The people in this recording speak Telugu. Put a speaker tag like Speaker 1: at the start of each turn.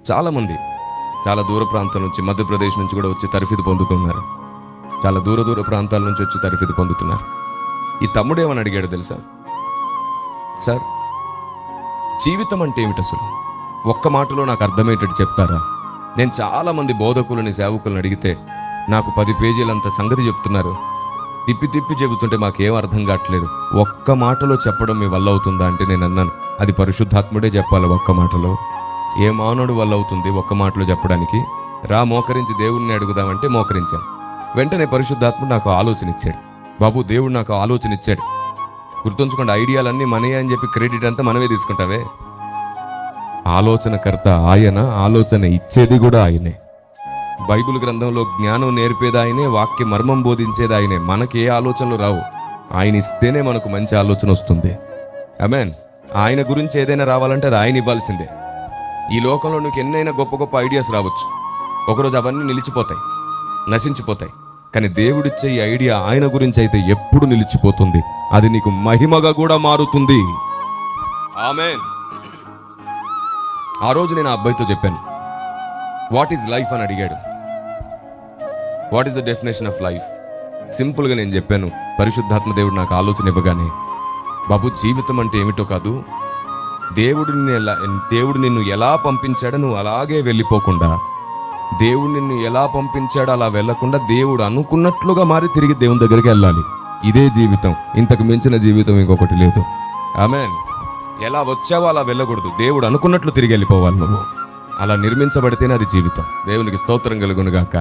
Speaker 1: చాలామంది చాలా దూర ప్రాంతం నుంచి, మధ్యప్రదేశ్ నుంచి కూడా వచ్చి తరఫీదు పొందుతున్నారు. చాలా దూర దూర ప్రాంతాల నుంచి వచ్చి తరఫీదు పొందుతున్నారు. ఈ తమ్ముడు ఏమని అడిగాడు తెలుసా? సార్, జీవితం అంటే ఏమిటి అసలు? ఒక్క మాటలో నాకు అర్థమయ్యేటట్టు చెప్తారా? నేను చాలామంది బోధకులని, సేవకులను అడిగితే నాకు 10 పేజీలంత సంగతి చెప్తున్నారు. తిప్పి తిప్పి చెబుతుంటే మాకేం అర్థం కావట్లేదు. ఒక్క మాటలో చెప్పడం మీ వల్ల అవుతుందా అంటే నేను అన్నాను, అది పరిశుద్ధాత్ముడే చెప్పాలి. ఒక్క మాటలో ఏ మానవుడు వల్ల అవుతుంది ఒక్క మాటలో చెప్పడానికి? రా మోకరించి దేవుణ్ణి అడుగుదామంటే మోకరించాను. వెంటనే పరిశుద్ధాత్ముడు నాకు ఆలోచన ఇచ్చాడు. బాబు, దేవుడు నాకు ఆలోచన ఇచ్చాడు. గుర్తుంచుకోండి, ఐడియాలన్నీ మనయే అని చెప్పి క్రెడిట్ అంతా మనమే తీసుకుంటావే. ఆలోచనకర్త ఆయన, ఆలోచన ఇచ్చేది కూడా ఆయనే. బైబిల్ గ్రంథంలో జ్ఞానం నేర్పేది ఆయనే, వాక్య మర్మం బోధించేది ఆయనే. మనకి ఏ ఆలోచనలు రావు, ఆయన ఇస్తేనే మనకు మంచి ఆలోచన వస్తుంది. ఆమేన్. ఆయన గురించి ఏదైనా రావాలంటే అది ఆయన ఇవ్వాల్సిందే. ఈ లోకంలో నీకు ఎన్నైనా గొప్ప గొప్ప ఐడియాస్ రావచ్చు, ఒకరోజు అవన్నీ నిలిచిపోతాయి, నశించిపోతాయి. కానీ దేవుడిచ్చే ఈ ఐడియా ఆయన గురించి అయితే ఎప్పుడు నిలిచిపోతుంది. అది నీకు మహిమగా కూడా మారుతుంది. ఆమేన్. ఆ రోజు నేను ఆ అబ్బాయితో చెప్పాను, వాట్ ఈజ్ లైఫ్ అని అడిగాడు. What is the definition of life? సింపుల్గా నేను చెప్పాను. పరిశుద్ధాత్మ దేవుడు నాకు ఆలోచన ఇవ్వగానే, బాబు, జీవితం అంటే ఏమిటో కాదు, దేవుడు నిన్ను ఎలా పంపించాడో నువ్వు అలాగే వెళ్ళిపోకుండా, దేవుడు నిన్ను ఎలా పంపించాడో అలా వెళ్ళకుండా దేవుడు అనుకున్నట్లుగా మారి తిరిగి దేవుని దగ్గరికి వెళ్ళాలి. ఇదే జీవితం. ఇంతకు మించిన జీవితం ఇంకొకటి లేదు. ఆమేన్. ఎలా వచ్చావో అలా వెళ్ళకూడదు, దేవుడు అనుకున్నట్లు తిరిగి వెళ్ళిపోవాలి. నువ్వు అలా నిర్మించబడితేనే అది జీవితం. దేవునికి స్తోత్రం కలుగును గాక.